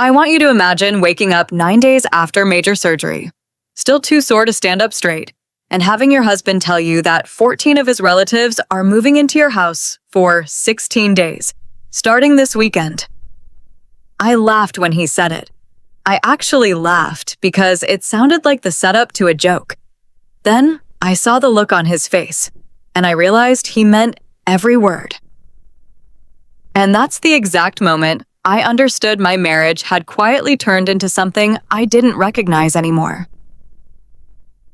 I want you to imagine waking up 9 days after major surgery, still too sore to stand up straight, and having your husband tell you that 14 of his relatives are moving into your house for 16 days, starting this weekend. I laughed when he said it. I actually laughed because it sounded like the setup to a joke. Then I saw the look on his face, and I realized he meant every word. And that's the exact moment I understood my marriage had quietly turned into something I didn't recognize anymore.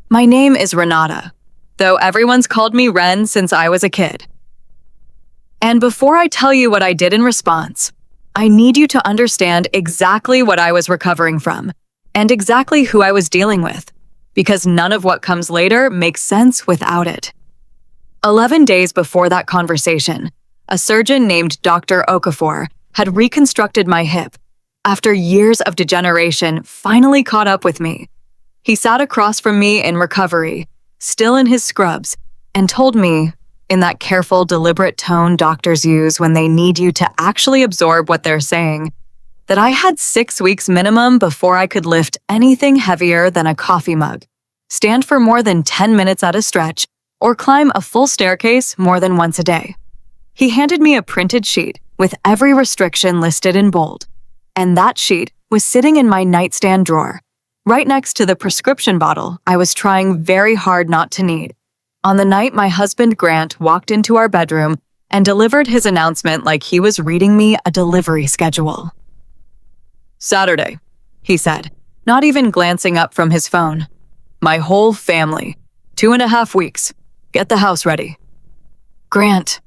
My name is Renata, though everyone's called me Ren since I was a kid. And before I tell you what I did in response, I need you to understand exactly what I was recovering from and exactly who I was dealing with, because none of what comes later makes sense without it. 11 days before that conversation, a surgeon named Dr. Okafor had reconstructed my hip after years of degeneration finally caught up with me. He sat across from me in recovery, still in his scrubs, and told me, in that careful, deliberate tone doctors use when they need you to actually absorb what they're saying, that I had 6 weeks minimum before I could lift anything heavier than a coffee mug, stand for more than 10 minutes at a stretch, or climb a full staircase more than once a day. He handed me a printed sheet with every restriction listed in bold, and that sheet was sitting in my nightstand drawer, right next to the prescription bottle I was trying very hard not to need, on the night my husband Grant walked into our bedroom and delivered his announcement like he was reading me a delivery schedule. "Saturday," he said, not even glancing up from his phone. "My whole family. 2.5 weeks. Get the house ready." "Grant,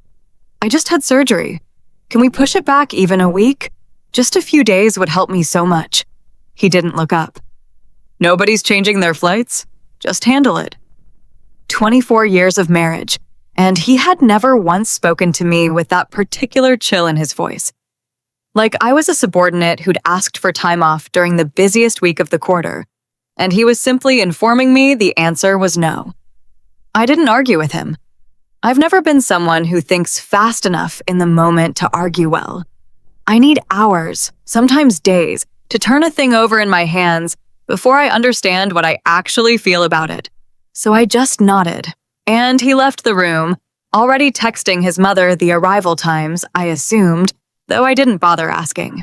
I just had surgery. Can we push it back even a week? Just a few days would help me so much." He didn't look up. "Nobody's changing their flights. Just handle it." 24 years of marriage, and he had never once spoken to me with that particular chill in his voice. Like I was a subordinate who'd asked for time off during the busiest week of the quarter, and he was simply informing me the answer was no. I didn't argue with him. I've never been someone who thinks fast enough in the moment to argue well. I need hours, sometimes days, to turn a thing over in my hands before I understand what I actually feel about it. So I just nodded, and he left the room, already texting his mother the arrival times, I assumed, though I didn't bother asking.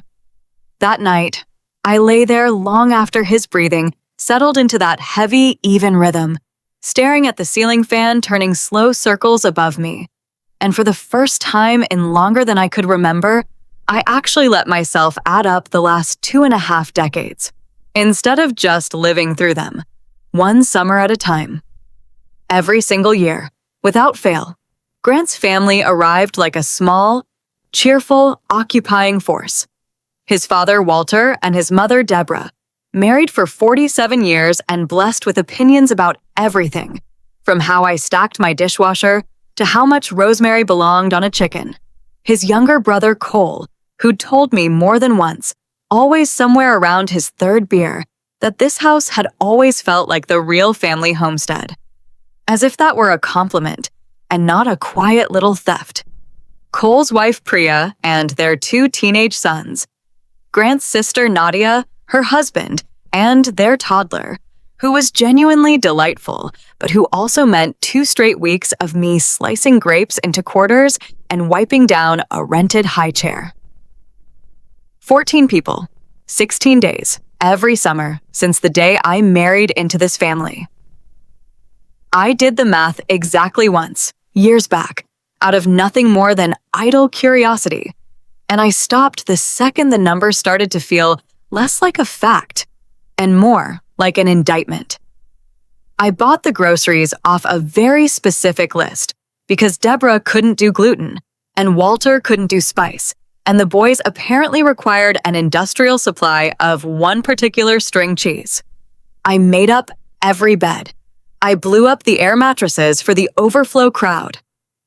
That night, I lay there long after his breathing settled into that heavy, even rhythm, staring at the ceiling fan turning slow circles above me. And for the first time in longer than I could remember, I actually let myself add up the last 2.5 decades, instead of just living through them, one summer at a time. Every single year, without fail, Grant's family arrived like a small, cheerful, occupying force. His father, Walter, and his mother, Deborah, married for 47 years and blessed with opinions about everything, from how I stacked my dishwasher to how much rosemary belonged on a chicken. His younger brother, Cole, who'd told me more than once, always somewhere around his 3rd beer, that this house had always felt like the real family homestead. As if that were a compliment and not a quiet little theft. Cole's wife, Priya, and their 2 teenage sons. Grant's sister, Nadia, her husband, and their toddler, who was genuinely delightful, but who also meant 2 straight weeks of me slicing grapes into quarters and wiping down a rented high chair. 14 people, 16 days, every summer since the day I married into this family. I did the math exactly once, years back, out of nothing more than idle curiosity, and I stopped the second the number started to feel less like a fact and more like an indictment. I bought the groceries off a very specific list because Deborah couldn't do gluten and Walter couldn't do spice, and the boys apparently required an industrial supply of one particular string cheese. I made up every bed. I blew up the air mattresses for the overflow crowd.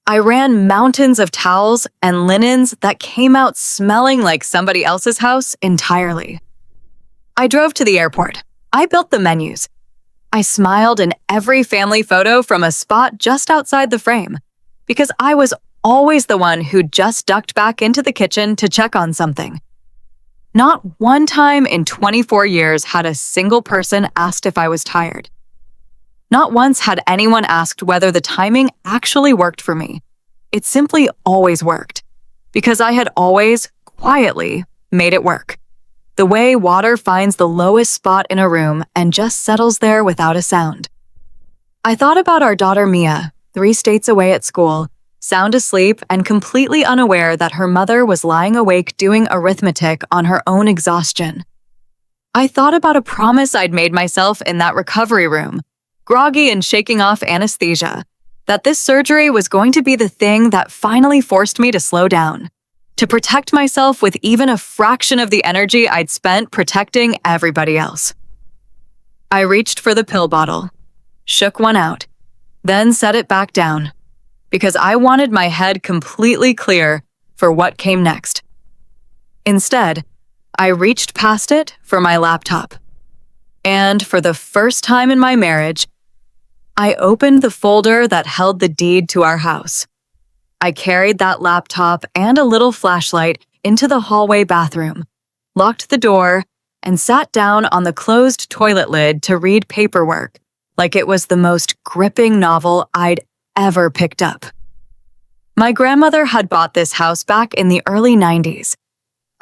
I ran mountains of towels and linens that came out smelling like somebody else's house entirely. I drove to the airport. I built the menus. I smiled in every family photo from a spot just outside the frame, because I was always the one who just ducked back into the kitchen to check on something. Not one time in 24 years had a single person asked if I was tired. Not once had anyone asked whether the timing actually worked for me. It simply always worked, because I had always, quietly, made it work. The way water finds the lowest spot in a room and just settles there without a sound. I thought about our daughter Mia, 3 states away at school, sound asleep and completely unaware that her mother was lying awake doing arithmetic on her own exhaustion. I thought about a promise I'd made myself in that recovery room, groggy and shaking off anesthesia, that this surgery was going to be the thing that finally forced me to slow down, to protect myself with even a fraction of the energy I'd spent protecting everybody else. I reached for the pill bottle, shook one out, then set it back down, because I wanted my head completely clear for what came next. Instead, I reached past it for my laptop. And for the first time in my marriage, I opened the folder that held the deed to our house. I carried that laptop and a little flashlight into the hallway bathroom, locked the door, and sat down on the closed toilet lid to read paperwork like it was the most gripping novel I'd ever picked up. My grandmother had bought this house back in the early 90s.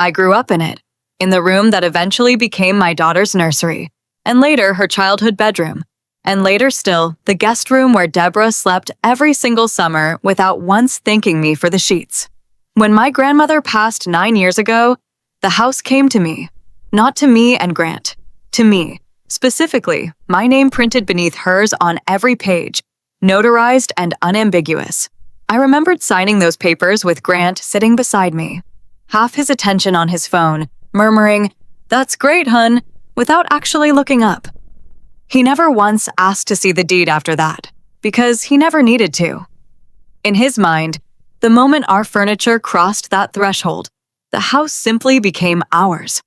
I grew up in it, in the room that eventually became my daughter's nursery, and later her childhood bedroom, and later still, the guest room where Deborah slept every single summer without once thanking me for the sheets. When my grandmother passed 9 years ago, the house came to me. Not to me and Grant. To me. Specifically, my name printed beneath hers on every page, notarized and unambiguous. I remembered signing those papers with Grant sitting beside me, half his attention on his phone, murmuring, "That's great, hun," without actually looking up. He never once asked to see the deed after that, because he never needed to. In his mind, the moment our furniture crossed that threshold, the house simply became ours.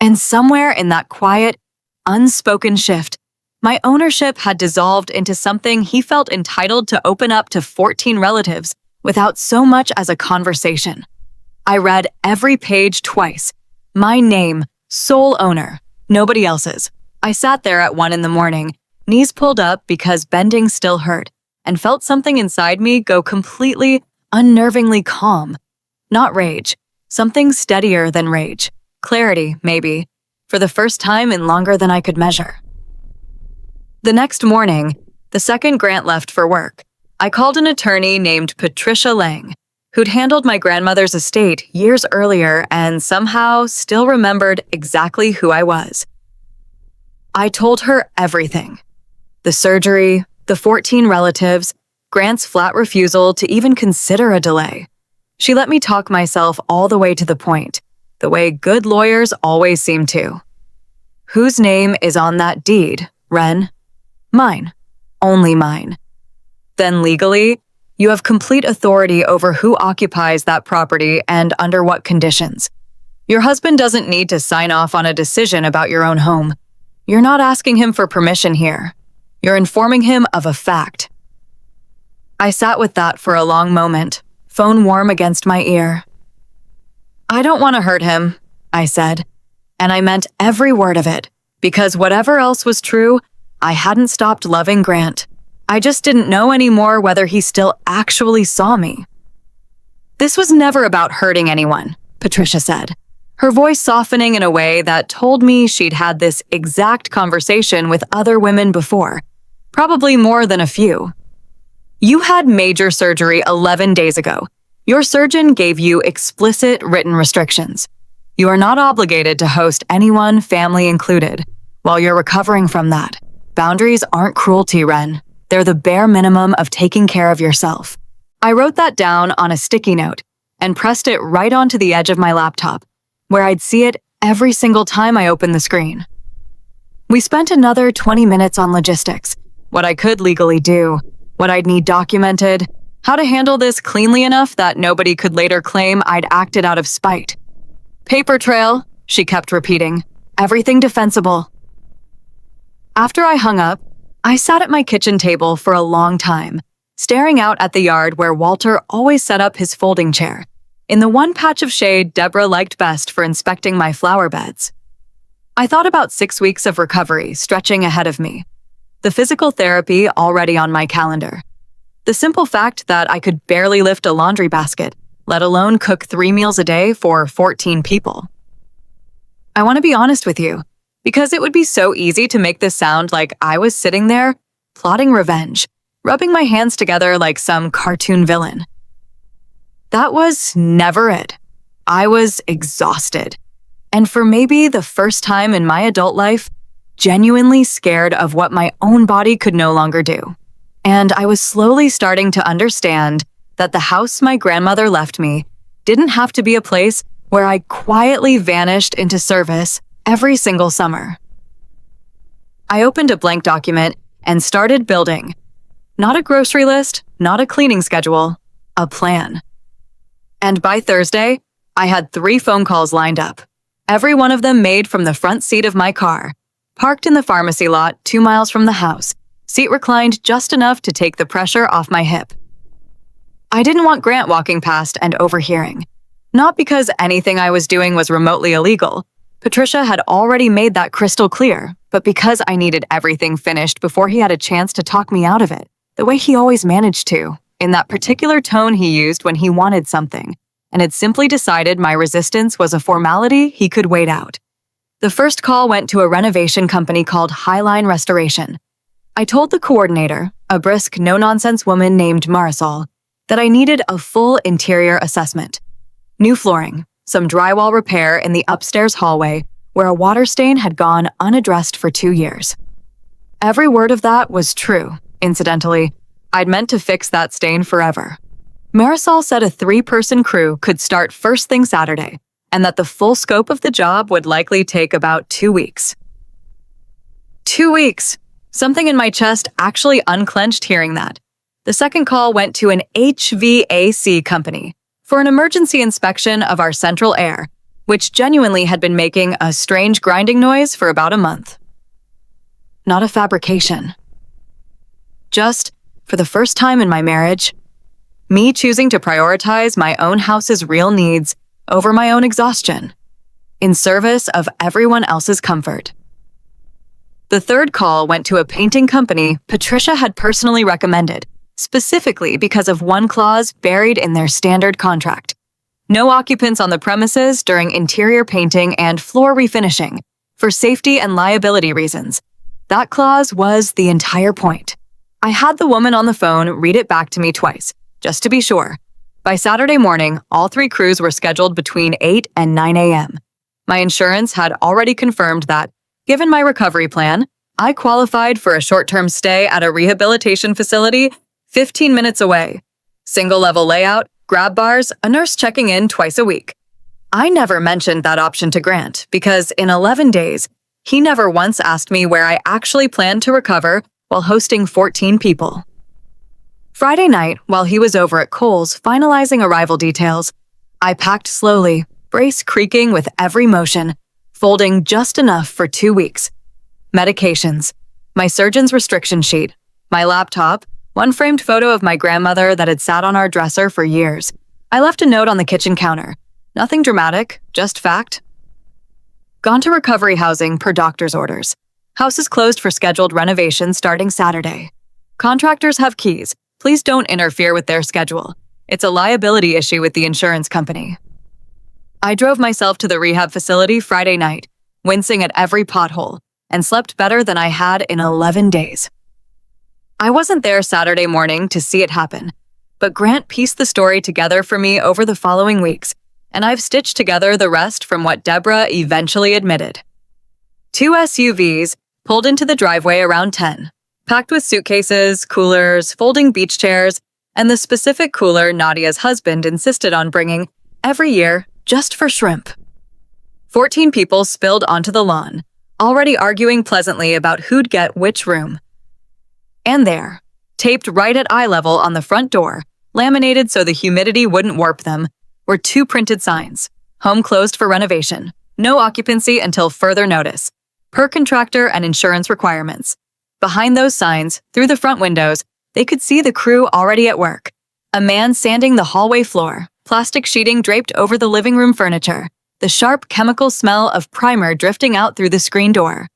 And somewhere in that quiet, unspoken shift, my ownership had dissolved into something he felt entitled to open up to 14 relatives without so much as a conversation. I read every page twice. My name, sole owner, nobody else's. I sat there at 1 a.m, knees pulled up because bending still hurt, and felt something inside me go completely, unnervingly calm. Not rage, something steadier than rage. Clarity, maybe, for the first time in longer than I could measure. The next morning, the second Grant left for work, I called an attorney named Patricia Lang, who'd handled my grandmother's estate years earlier and somehow still remembered exactly who I was. I told her everything. The surgery, the 14 relatives, Grant's flat refusal to even consider a delay. She let me talk myself all the way to the point, the way good lawyers always seem to. Whose name is on that deed, Ren? Mine. Only mine. Then legally, you have complete authority over who occupies that property and under what conditions. Your husband doesn't need to sign off on a decision about your own home. You're not asking him for permission here. You're informing him of a fact. I sat with that for a long moment, phone warm against my ear. I don't want to hurt him, I said, and I meant every word of it, because whatever else was true, I hadn't stopped loving Grant. I just didn't know anymore whether he still actually saw me. This was never about hurting anyone, Patricia said, her voice softening in a way that told me she'd had this exact conversation with other women before, probably more than a few. You had major surgery 11 days ago. Your surgeon gave you explicit written restrictions. You are not obligated to host anyone, family included, while you're recovering from that. Boundaries aren't cruelty, Ren. They're the bare minimum of taking care of yourself. I wrote that down on a sticky note and pressed it right onto the edge of my laptop, where I'd see it every single time I opened the screen. We spent another 20 minutes on logistics, what I could legally do, what I'd need documented, how to handle this cleanly enough that nobody could later claim I'd acted out of spite. Paper trail, she kept repeating. Everything defensible. After I hung up, I sat at my kitchen table for a long time, staring out at the yard where Walter always set up his folding chair, in the one patch of shade Deborah liked best for inspecting my flower beds. I thought about 6 weeks of recovery stretching ahead of me, the physical therapy already on my calendar, the simple fact that I could barely lift a laundry basket, let alone cook 3 meals a day for 14 people. I want to be honest with you, because it would be so easy to make this sound like I was sitting there, plotting revenge, rubbing my hands together like some cartoon villain. That was never it. I was exhausted, and for maybe the first time in my adult life, genuinely scared of what my own body could no longer do. And I was slowly starting to understand that the house my grandmother left me didn't have to be a place where I quietly vanished into service every single summer. I opened a blank document and started building. Not a grocery list, not a cleaning schedule, a plan. And by Thursday, I had 3 phone calls lined up, every one of them made from the front seat of my car, parked in the pharmacy lot 2 miles from the house, seat reclined just enough to take the pressure off my hip. I didn't want Grant walking past and overhearing. Not because anything I was doing was remotely illegal. Patricia had already made that crystal clear, but because I needed everything finished before he had a chance to talk me out of it, the way he always managed to, in that particular tone he used when he wanted something, and had simply decided my resistance was a formality he could wait out. The first call went to a renovation company called Highline Restoration. I told the coordinator, a brisk, no-nonsense woman named Marisol, that I needed a full interior assessment. New flooring, some drywall repair in the upstairs hallway where a water stain had gone unaddressed for 2 years. Every word of that was true, incidentally. I'd meant to fix that stain forever. Marisol said a 3-person crew could start first thing Saturday, and that the full scope of the job would likely take about 2 weeks. 2 weeks! Something in my chest actually unclenched hearing that. The second call went to an HVAC company for an emergency inspection of our central air, which genuinely had been making a strange grinding noise for about a month. Not a fabrication. Just, for the first time in my marriage, me choosing to prioritize my own house's real needs over my own exhaustion, in service of everyone else's comfort. The third call went to a painting company Patricia had personally recommended, specifically because of one clause buried in their standard contract. No occupants on the premises during interior painting and floor refinishing, for safety and liability reasons. That clause was the entire point. I had the woman on the phone read it back to me twice, just to be sure. By Saturday morning, all 3 crews were scheduled between 8 and 9 a.m. My insurance had already confirmed that, given my recovery plan, I qualified for a short-term stay at a rehabilitation facility 15 minutes away. Single-level layout, grab bars, a nurse checking in twice a week. I never mentioned that option to Grant because in 11 days, he never once asked me where I actually planned to recover while hosting 14 people. Friday night, while he was over at Kohl's finalizing arrival details, I packed slowly, brace creaking with every motion, folding just enough for 2 weeks. Medications, my surgeon's restriction sheet, my laptop, one framed photo of my grandmother that had sat on our dresser for years. I left a note on the kitchen counter. Nothing dramatic, just fact. Gone to recovery housing per doctor's orders. House is closed for scheduled renovation starting Saturday. Contractors have keys. Please don't interfere with their schedule. It's a liability issue with the insurance company. I drove myself to the rehab facility Friday night, wincing at every pothole, and slept better than I had in 11 days. I wasn't there Saturday morning to see it happen, but Grant pieced the story together for me over the following weeks, and I've stitched together the rest from what Deborah eventually admitted. 2 SUVs pulled into the driveway around 10, packed with suitcases, coolers, folding beach chairs, and the specific cooler Nadia's husband insisted on bringing every year just for shrimp. 14 people spilled onto the lawn, already arguing pleasantly about who'd get which room. And there, taped right at eye level on the front door, laminated so the humidity wouldn't warp them, were 2 printed signs. Home closed for renovation. No occupancy until further notice. Per contractor and insurance requirements. Behind those signs, through the front windows, they could see the crew already at work. A man sanding the hallway floor, plastic sheeting draped over the living room furniture, the sharp chemical smell of primer drifting out through the screen door.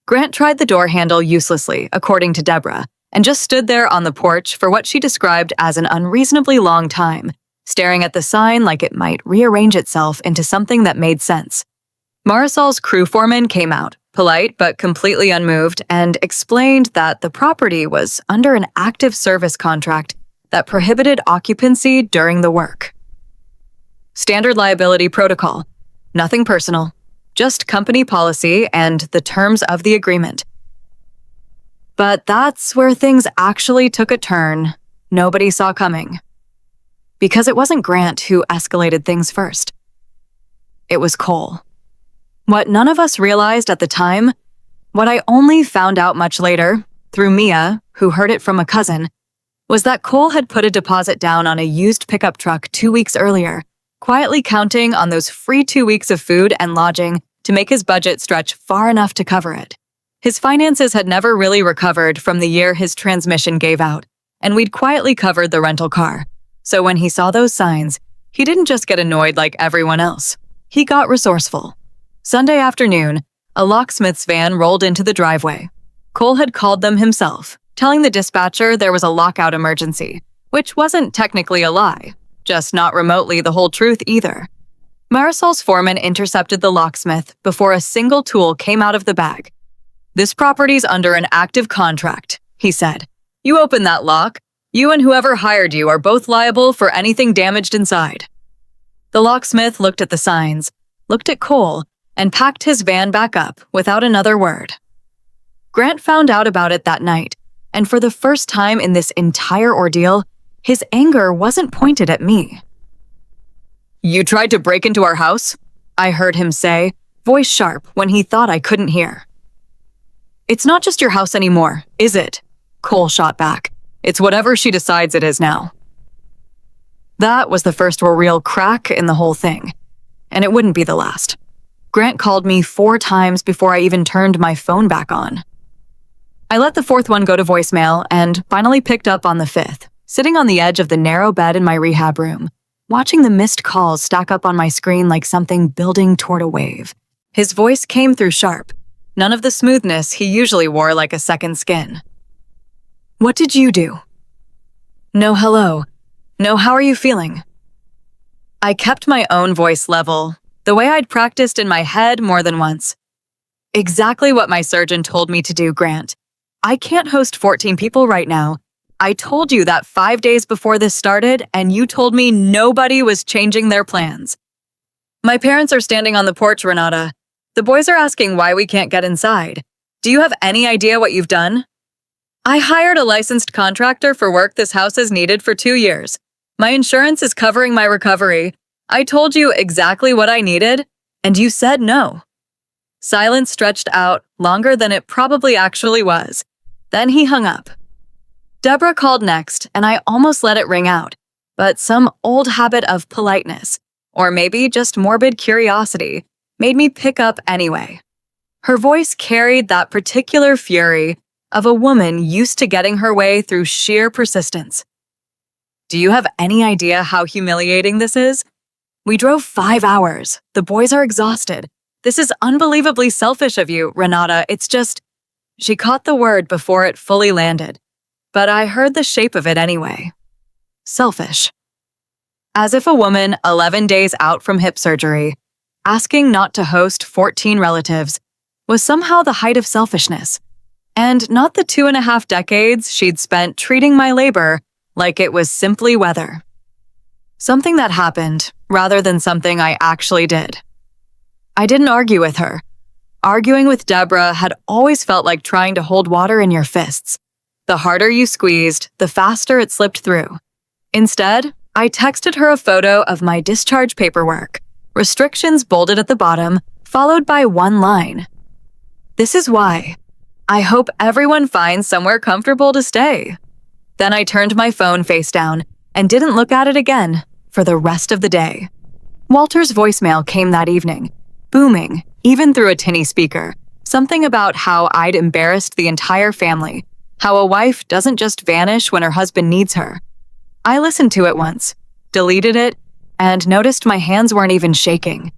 Grant tried the door handle uselessly, according to Deborah, and just stood there on the porch for what she described as an unreasonably long time, staring at the sign like it might rearrange itself into something that made sense. Marisol's crew foreman came out, polite but completely unmoved, and explained that the property was under an active service contract that prohibited occupancy during the work. Standard liability protocol. Nothing personal. Just company policy and the terms of the agreement. But that's where things actually took a turn nobody saw coming. Because it wasn't Grant who escalated things first. It was Cole. What none of us realized at the time, what I only found out much later, through Mia, who heard it from a cousin, was that Cole had put a deposit down on a used pickup truck 2 weeks earlier, quietly counting on those free 2 weeks of food and lodging to make his budget stretch far enough to cover it. His finances had never really recovered from the year his transmission gave out, and we'd quietly covered the rental car. So when he saw those signs, he didn't just get annoyed like everyone else. He got resourceful. Sunday afternoon, a locksmith's van rolled into the driveway. Cole had called them himself, telling the dispatcher there was a lockout emergency, which wasn't technically a lie, just not remotely the whole truth either. Marisol's foreman intercepted the locksmith before a single tool came out of the bag. "This property's under an active contract," he said. "You open that lock. You and whoever hired you are both liable for anything damaged inside." The locksmith looked at the signs, looked at Cole, and packed his van back up without another word. Grant found out about it that night, and for the first time in this entire ordeal, his anger wasn't pointed at me. "You tried to break into our house?" I heard him say, voice sharp when he thought I couldn't hear. "It's not just your house anymore, is it?" Cole shot back. "It's whatever she decides it is now." That was the first real crack in the whole thing, and it wouldn't be the last. Grant called me 4 times before I even turned my phone back on. I let the 4th one go to voicemail and finally picked up on the 5th, sitting on the edge of the narrow bed in my rehab room, watching the missed calls stack up on my screen like something building toward a wave. His voice came through sharp, none of the smoothness he usually wore like a second skin. "What did you do?" "No hello. No how are you feeling?" I kept my own voice level, the way I'd practiced in my head more than once. "Exactly what my surgeon told me to do, Grant. I can't host 14 people right now. I told you that 5 days before this started, and you told me nobody was changing their plans." "My parents are standing on the porch, Renata. The boys are asking why we can't get inside. Do you have any idea what you've done?" "I hired a licensed contractor for work this house has needed for 2 years. My insurance is covering my recovery. I told you exactly what I needed, and you said no." Silence stretched out longer than it probably actually was. Then he hung up. Deborah called next, and I almost let it ring out, but some old habit of politeness, or maybe just morbid curiosity, made me pick up anyway. Her voice carried that particular fury of a woman used to getting her way through sheer persistence. "Do you have any idea how humiliating this is? We drove 5 hours. The boys are exhausted. This is unbelievably selfish of you, Renata. It's just..." She caught the word before it fully landed, but I heard the shape of it anyway. Selfish. As if a woman 11 days out from hip surgery, asking not to host 14 relatives, was somehow the height of selfishness, and not the 2.5 decades she'd spent treating my labor like it was simply weather. Something that happened, rather than something I actually did. I didn't argue with her. Arguing with Deborah had always felt like trying to hold water in your fists. The harder you squeezed, the faster it slipped through. Instead, I texted her a photo of my discharge paperwork, restrictions bolded at the bottom, followed by one line. "This is why. I hope everyone finds somewhere comfortable to stay." Then I turned my phone face down and didn't look at it again for the rest of the day. Walter's voicemail came that evening, booming, even through a tinny speaker, something about how I'd embarrassed the entire family, how a wife doesn't just vanish when her husband needs her. I listened to it once, deleted it, and noticed my hands weren't even shaking.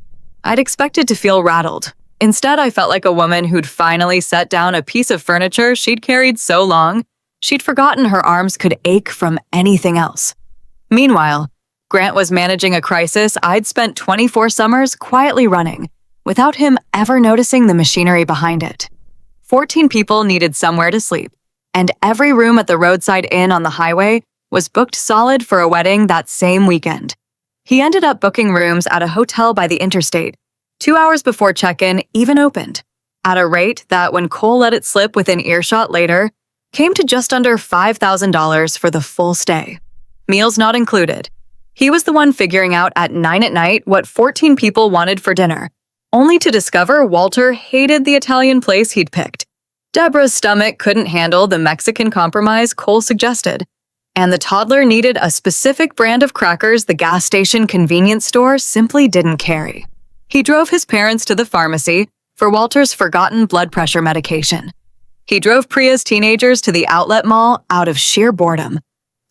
I'd expected to feel rattled. Instead, I felt like a woman who'd finally set down a piece of furniture she'd carried so long, she'd forgotten her arms could ache from anything else. Meanwhile, Grant was managing a crisis I'd spent 24 summers quietly running, without him ever noticing the machinery behind it. 14 people needed somewhere to sleep, and every room at the roadside inn on the highway was booked solid for a wedding that same weekend. He ended up booking rooms at a hotel by the interstate, 2 hours before check-in even opened, at a rate that, when Cole let it slip within earshot later, came to just under $5,000 for the full stay. Meals not included. He was the one figuring out at 9 at night what 14 people wanted for dinner, only to discover Walter hated the Italian place he'd picked. Deborah's stomach couldn't handle the Mexican compromise Cole suggested, and the toddler needed a specific brand of crackers the gas station convenience store simply didn't carry. He drove his parents to the pharmacy for Walter's forgotten blood pressure medication. He drove Priya's teenagers to the outlet mall out of sheer boredom.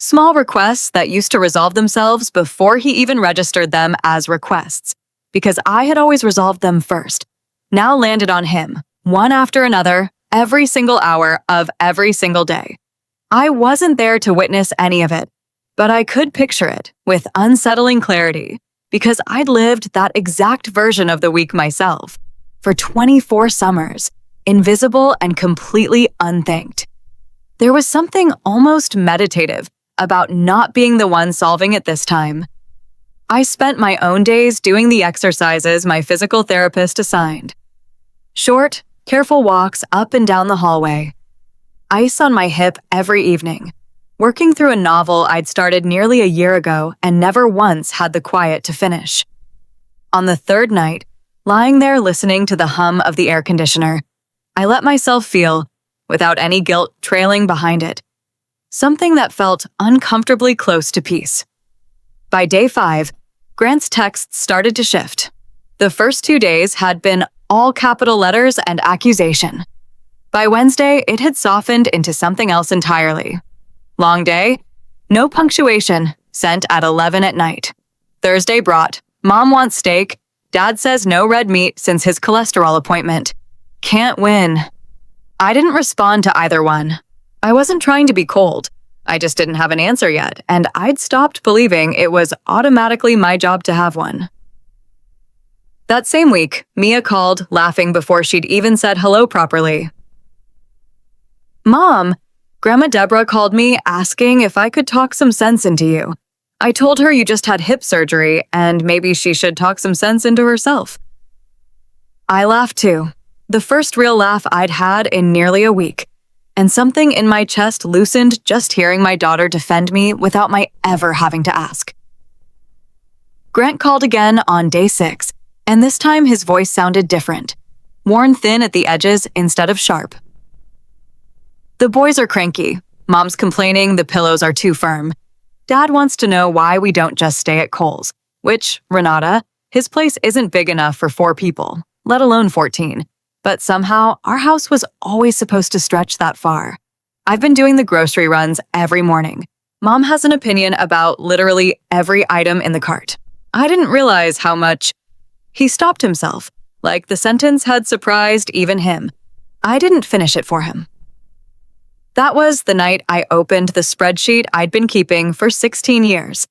Small requests that used to resolve themselves before he even registered them as requests, because I had always resolved them first, now landed on him, one after another, every single hour of every single day. I wasn't there to witness any of it, but I could picture it with unsettling clarity, because I'd lived that exact version of the week myself, for 24 summers, invisible and completely unthanked. There was something almost meditative about not being the one solving it this time. I spent my own days doing the exercises my physical therapist assigned. Short, careful walks up and down the hallway. Ice on my hip every evening. Working through a novel I'd started nearly a year ago and never once had the quiet to finish. On the third night, lying there listening to the hum of the air conditioner, I let myself feel, without any guilt trailing behind it, something that felt uncomfortably close to peace. By day 5, Grant's texts started to shift. The first 2 days had been all capital letters and accusation. By Wednesday, it had softened into something else entirely. Long day, no punctuation, sent at 11 at night. Thursday brought, Mom wants steak, Dad says no red meat since his cholesterol appointment. Can't win. I didn't respond to either one. I wasn't trying to be cold. I just didn't have an answer yet, and I'd stopped believing it was automatically my job to have one. That same week, Mia called, laughing before she'd even said hello properly. Mom, Grandma Deborah called me asking if I could talk some sense into you. I told her you just had hip surgery and maybe she should talk some sense into herself. I laughed too, the first real laugh I'd had in nearly a week, and something in my chest loosened just hearing my daughter defend me without my ever having to ask. Grant called again on day 6, and this time his voice sounded different, worn thin at the edges instead of sharp. The boys are cranky. Mom's complaining the pillows are too firm. Dad wants to know why we don't just stay at Cole's, which, Renata, his place isn't big enough for 4 people, let alone 14. But somehow, our house was always supposed to stretch that far. I've been doing the grocery runs every morning. Mom has an opinion about literally every item in the cart. I didn't realize how much. He stopped himself, like the sentence had surprised even him. I didn't finish it for him. That was the night I opened the spreadsheet I'd been keeping for 16 years.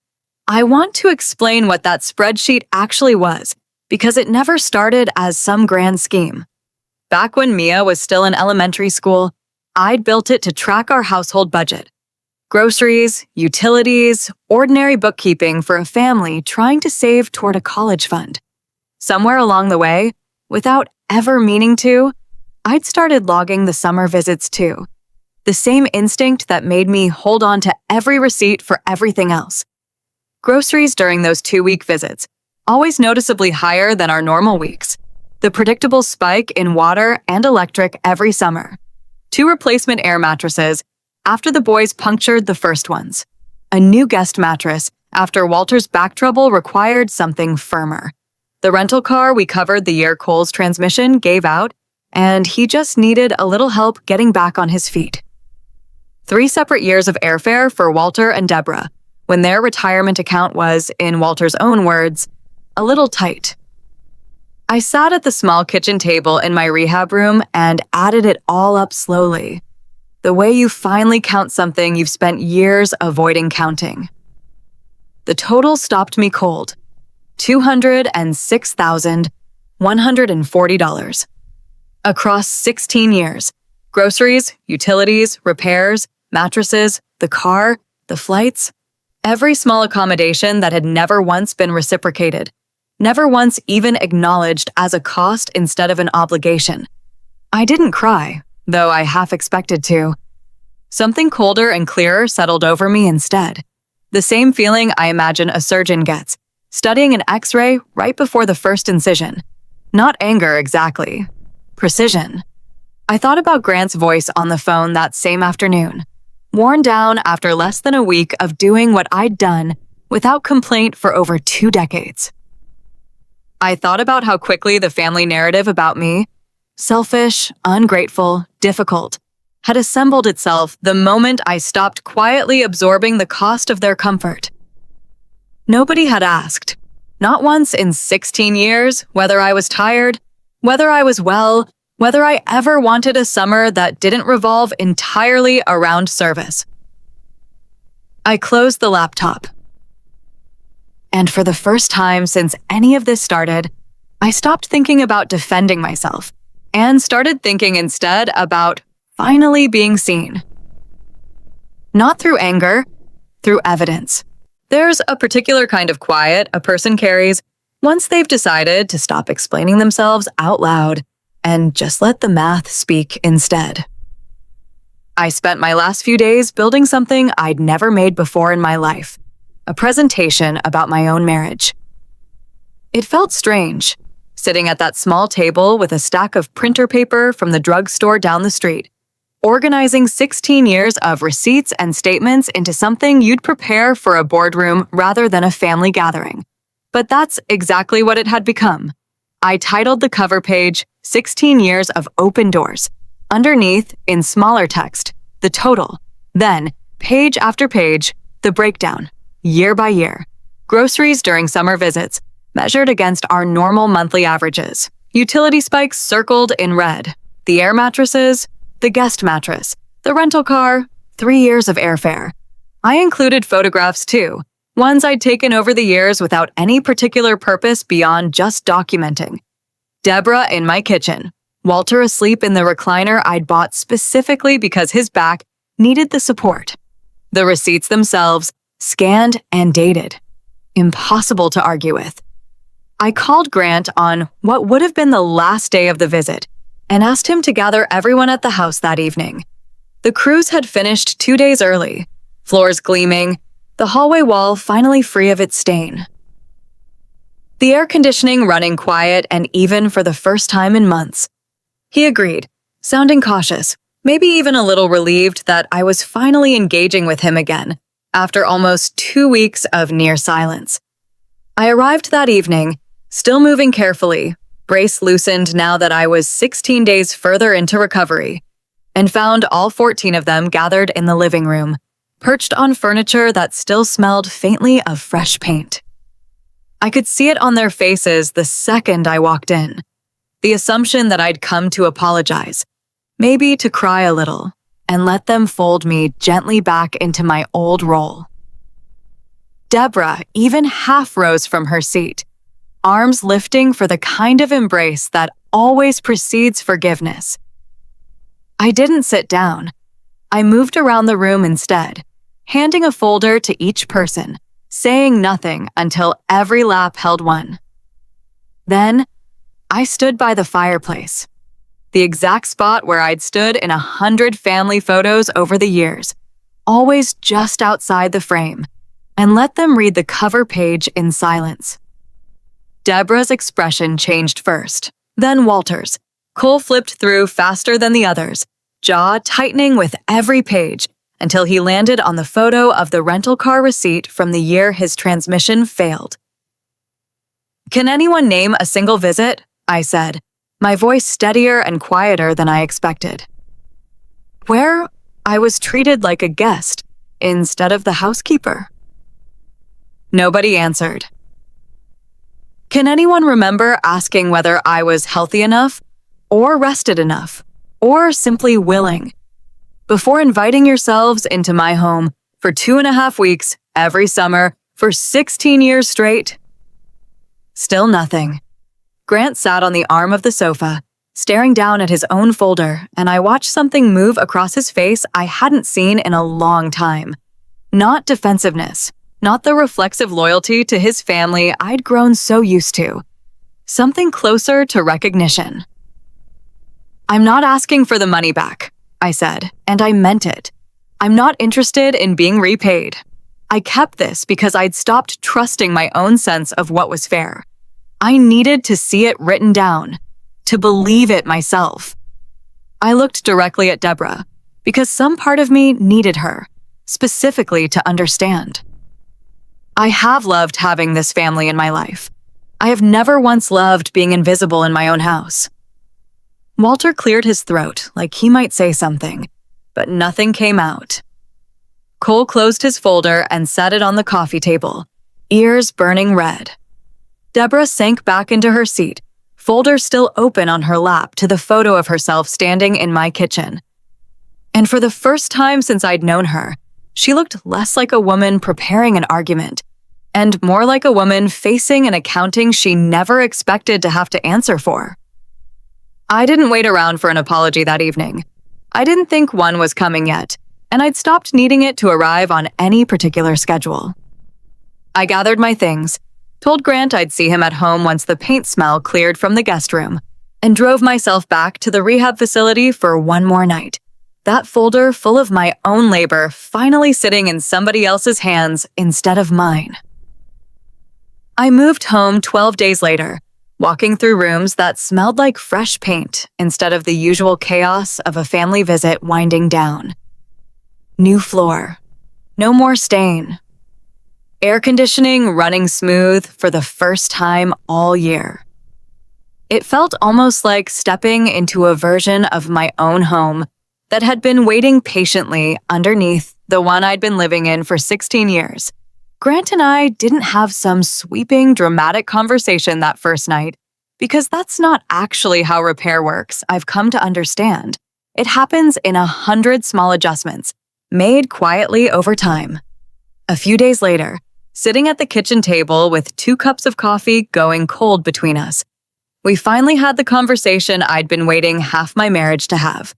I want to explain what that spreadsheet actually was, because it never started as some grand scheme. Back when Mia was still in elementary school, I'd built it to track our household budget. Groceries, utilities, ordinary bookkeeping for a family trying to save toward a college fund. Somewhere along the way, without ever meaning to, I'd started logging the summer visits too. The same instinct that made me hold on to every receipt for everything else. Groceries during those 2-week visits, always noticeably higher than our normal weeks. The predictable spike in water and electric every summer. 2 replacement air mattresses after the boys punctured the first ones. A new guest mattress after Walter's back trouble required something firmer. The rental car we covered the year Cole's transmission gave out, and he just needed a little help getting back on his feet. 3 separate years of airfare for Walter and Deborah, when their retirement account was, in Walter's own words, a little tight. I sat at the small kitchen table in my rehab room and added it all up slowly, the way you finally count something you've spent years avoiding counting. The total stopped me cold: $206,140. Across 16 years, groceries, utilities, repairs, mattresses, the car, the flights, every small accommodation that had never once been reciprocated, never once even acknowledged as a cost instead of an obligation. I didn't cry, though I half expected to. Something colder and clearer settled over me instead. The same feeling I imagine a surgeon gets, studying an X-ray right before the first incision. Not anger exactly. Precision. I thought about Grant's voice on the phone that same afternoon, worn down after less than a week of doing what I'd done without complaint for over 2 decades. I thought about how quickly the family narrative about me, selfish, ungrateful, difficult, had assembled itself the moment I stopped quietly absorbing the cost of their comfort. Nobody had asked, not once in 16 years, whether I was tired, whether I was well, whether I ever wanted a summer that didn't revolve entirely around service. I closed the laptop. And for the first time since any of this started, I stopped thinking about defending myself and started thinking instead about finally being seen. Not through anger, through evidence. There's a particular kind of quiet a person carries once they've decided to stop explaining themselves out loud and just let the math speak instead. I spent my last few days building something I'd never made before in my life, a presentation about my own marriage. It felt strange, sitting at that small table with a stack of printer paper from the drugstore down the street, organizing 16 years of receipts and statements into something you'd prepare for a boardroom rather than a family gathering. But that's exactly what it had become. I titled the cover page, 16 Years of Open Doors. Underneath, in smaller text, the total. Then, page after page, the breakdown, year by year. Groceries during summer visits, measured against our normal monthly averages. Utility spikes circled in red. The air mattresses, the guest mattress, the rental car, 3 years of airfare. I included photographs too, ones I'd taken over the years without any particular purpose beyond just documenting. Deborah in my kitchen, Walter asleep in the recliner I'd bought specifically because his back needed the support. The receipts themselves, scanned and dated. Impossible to argue with. I called Grant on what would have been the last day of the visit and asked him to gather everyone at the house that evening. The cruise had finished 2 days early, floors gleaming, the hallway wall finally free of its stain. The air conditioning running quiet and even for the first time in months. He agreed, sounding cautious, maybe even a little relieved that I was finally engaging with him again, after almost 2 weeks of near silence. I arrived that evening, still moving carefully, brace loosened now that I was 16 days further into recovery, and found all 14 of them gathered in the living room, perched on furniture that still smelled faintly of fresh paint. I could see it on their faces the second I walked in, the assumption that I'd come to apologize, maybe to cry a little, and let them fold me gently back into my old role. Deborah even half rose from her seat, arms lifting for the kind of embrace that always precedes forgiveness. I didn't sit down. I moved around the room instead, handing a folder to each person, saying nothing until every lap held one. Then, I stood by the fireplace, the exact spot where I'd stood in 100 family photos over the years, always just outside the frame, and let them read the cover page in silence. Deborah's expression changed first, then Walter's. Cole flipped through faster than the others, jaw tightening with every page, until he landed on the photo of the rental car receipt from the year his transmission failed. "Can anyone name a single visit?" I said, my voice steadier and quieter than I expected. "Where I was treated like a guest instead of the housekeeper." Nobody answered. Can anyone remember asking whether I was healthy enough, or rested enough, or simply willing, before inviting yourselves into my home for 2.5 weeks every summer for 16 years straight? Still nothing. Grant sat on the arm of the sofa, staring down at his own folder, and I watched something move across his face I hadn't seen in a long time. Not defensiveness, not the reflexive loyalty to his family I'd grown so used to. Something closer to recognition. I'm not asking for the money back, I said, and I meant it. I'm not interested in being repaid. I kept this because I'd stopped trusting my own sense of what was fair. I needed to see it written down, to believe it myself. I looked directly at Deborah because some part of me needed her, specifically to understand. I have loved having this family in my life. I have never once loved being invisible in my own house. Walter cleared his throat like he might say something, but nothing came out. Cole closed his folder and set it on the coffee table, ears burning red. Deborah sank back into her seat, folder still open on her lap to the photo of herself standing in my kitchen. And for the first time since I'd known her, she looked less like a woman preparing an argument, and more like a woman facing an accounting she never expected to have to answer for. I didn't wait around for an apology that evening. I didn't think one was coming yet, and I'd stopped needing it to arrive on any particular schedule. I gathered my things, told Grant I'd see him at home once the paint smell cleared from the guest room, and drove myself back to the rehab facility for one more night. That folder full of my own labor finally sitting in somebody else's hands instead of mine. I moved home 12 days later, walking through rooms that smelled like fresh paint instead of the usual chaos of a family visit winding down. New floor. No more stain. Air conditioning running smooth for the first time all year. It felt almost like stepping into a version of my own home that had been waiting patiently underneath the one I'd been living in for 16 years. Grant and I didn't have some sweeping, dramatic conversation that first night, because that's not actually how repair works, I've come to understand. It happens in 100 small adjustments, made quietly over time. A few days later, sitting at the kitchen table with 2 cups of coffee going cold between us, we finally had the conversation I'd been waiting half my marriage to have.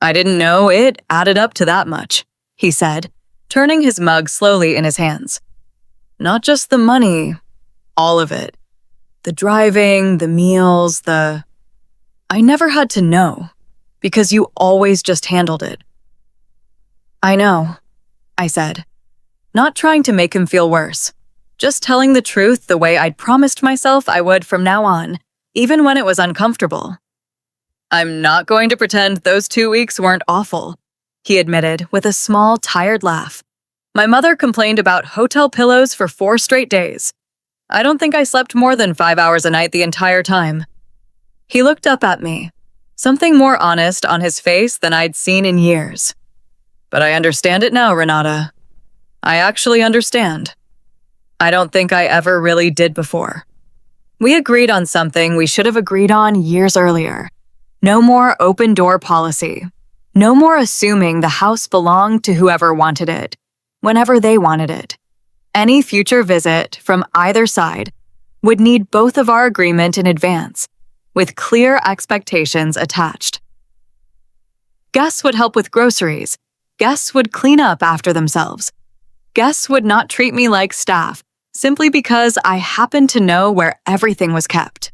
I didn't know it added up to that much, he said, turning his mug slowly in his hands. Not just the money, all of it. The driving, the meals, I never had to know, because you always just handled it. I know, I said, not trying to make him feel worse, just telling the truth the way I'd promised myself I would from now on, even when it was uncomfortable. I'm not going to pretend those 2 weeks weren't awful, he admitted with a small, tired laugh. My mother complained about hotel pillows for 4 straight days. I don't think I slept more than 5 hours a night the entire time. He looked up at me, something more honest on his face than I'd seen in years. But I understand it now, Renata. I actually understand. I don't think I ever really did before. We agreed on something we should have agreed on years earlier. No more open door policy. No more assuming the house belonged to whoever wanted it, whenever they wanted it. Any future visit from either side would need both of our agreement in advance, with clear expectations attached. Guests would help with groceries. Guests would clean up after themselves. Guests would not treat me like staff, simply because I happened to know where everything was kept.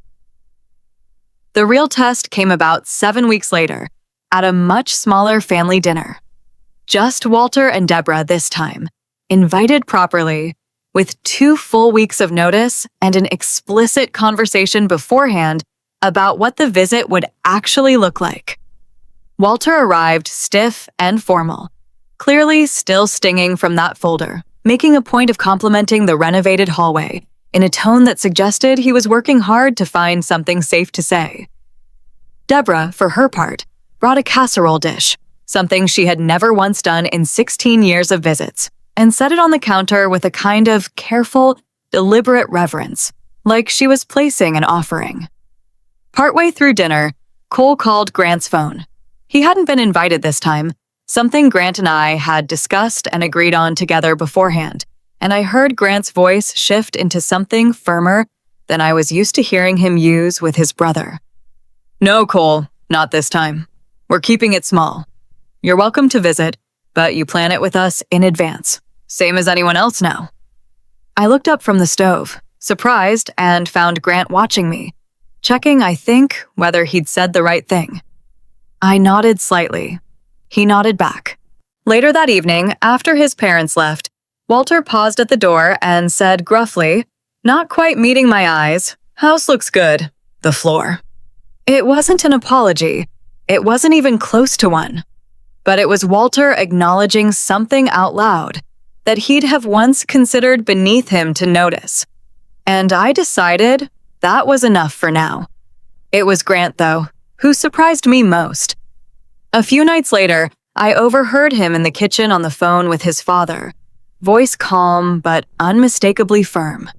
The real test came about 7 weeks later, at a much smaller family dinner. Just Walter and Deborah this time, invited properly, with 2 full weeks of notice and an explicit conversation beforehand about what the visit would actually look like. Walter arrived stiff and formal, clearly still stinging from that folder, making a point of complimenting the renovated hallway in a tone that suggested he was working hard to find something safe to say. Deborah, for her part, brought a casserole dish, something she had never once done in 16 years of visits. and set it on the counter with a kind of careful, deliberate reverence, like she was placing an offering. Partway through dinner, Cole called Grant's phone. He hadn't been invited this time, something Grant and I had discussed and agreed on together beforehand, and I heard Grant's voice shift into something firmer than I was used to hearing him use with his brother. "No, Cole, not this time. We're keeping it small. You're welcome to visit, but you plan it with us in advance, same as anyone else now." I looked up from the stove, surprised, and found Grant watching me, checking, I think, whether he'd said the right thing. I nodded slightly. He nodded back. Later that evening, after his parents left, Walter paused at the door and said gruffly, not quite meeting my eyes, "House looks good. The floor." It wasn't an apology. It wasn't even close to one. But it was Walter acknowledging something out loud that he'd have once considered beneath him to notice. And I decided that was enough for now. It was Grant, though, who surprised me most. A few nights later, I overheard him in the kitchen on the phone with his father, voice calm but unmistakably firm.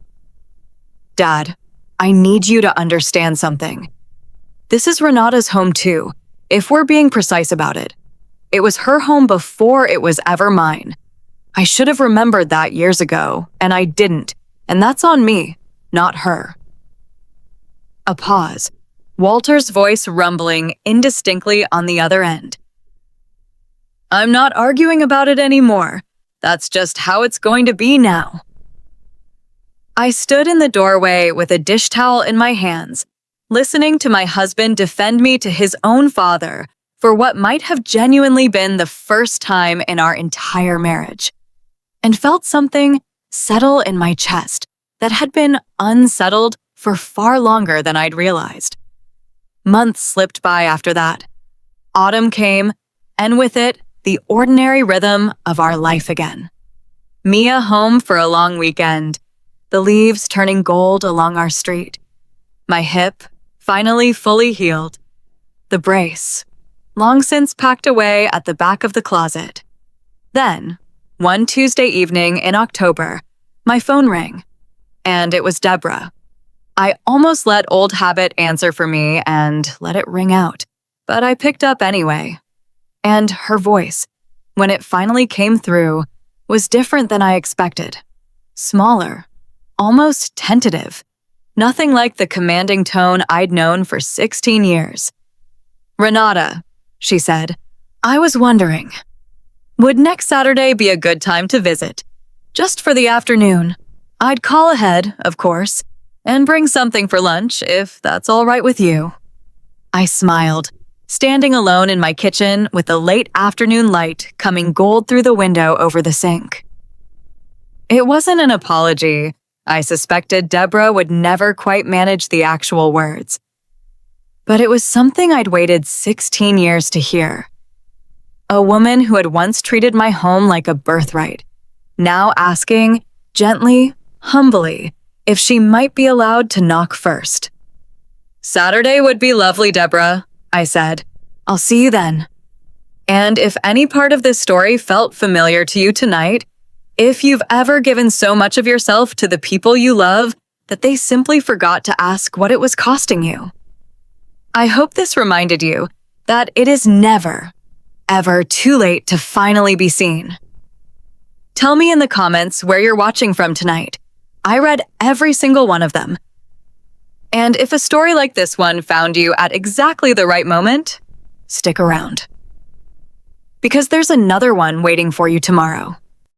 "Dad, I need you to understand something. This is Renata's home too, if we're being precise about it. It was her home before it was ever mine. I should have remembered that years ago, and I didn't, and that's on me, not her." A pause, Walter's voice rumbling indistinctly on the other end. "I'm not arguing about it anymore. That's just how it's going to be now." I stood in the doorway with a dish towel in my hands, listening to my husband defend me to his own father for what might have genuinely been the first time in our entire marriage, and felt something settle in my chest that had been unsettled for far longer than I'd realized. Months slipped by after that. Autumn came, and with it, the ordinary rhythm of our life again. Mia home for a long weekend, the leaves turning gold along our street. My hip, finally fully healed. The brace, long since packed away at the back of the closet. Then, one Tuesday evening in October, my phone rang, and it was Deborah. I almost let old habit answer for me and let it ring out, but I picked up anyway. And her voice, when it finally came through, was different than I expected. Smaller, almost tentative. Nothing like the commanding tone I'd known for 16 years. "Renata," she said, "I was wondering, would next Saturday be a good time to visit? Just for the afternoon. I'd call ahead, of course, and bring something for lunch if that's all right with you." I smiled, standing alone in my kitchen with the late afternoon light coming gold through the window over the sink. It wasn't an apology. I suspected Deborah would never quite manage the actual words. But it was something I'd waited 16 years to hear. A woman who had once treated my home like a birthright, now asking, gently, humbly, if she might be allowed to knock first. "Saturday would be lovely, Deborah," I said. "I'll see you then." And if any part of this story felt familiar to you tonight, if you've ever given so much of yourself to the people you love that they simply forgot to ask what it was costing you, I hope this reminded you that it is never, ever too late to finally be seen. Tell me in the comments where you're watching from tonight. I read every single one of them. And if a story like this one found you at exactly the right moment, stick around. Because there's another one waiting for you tomorrow.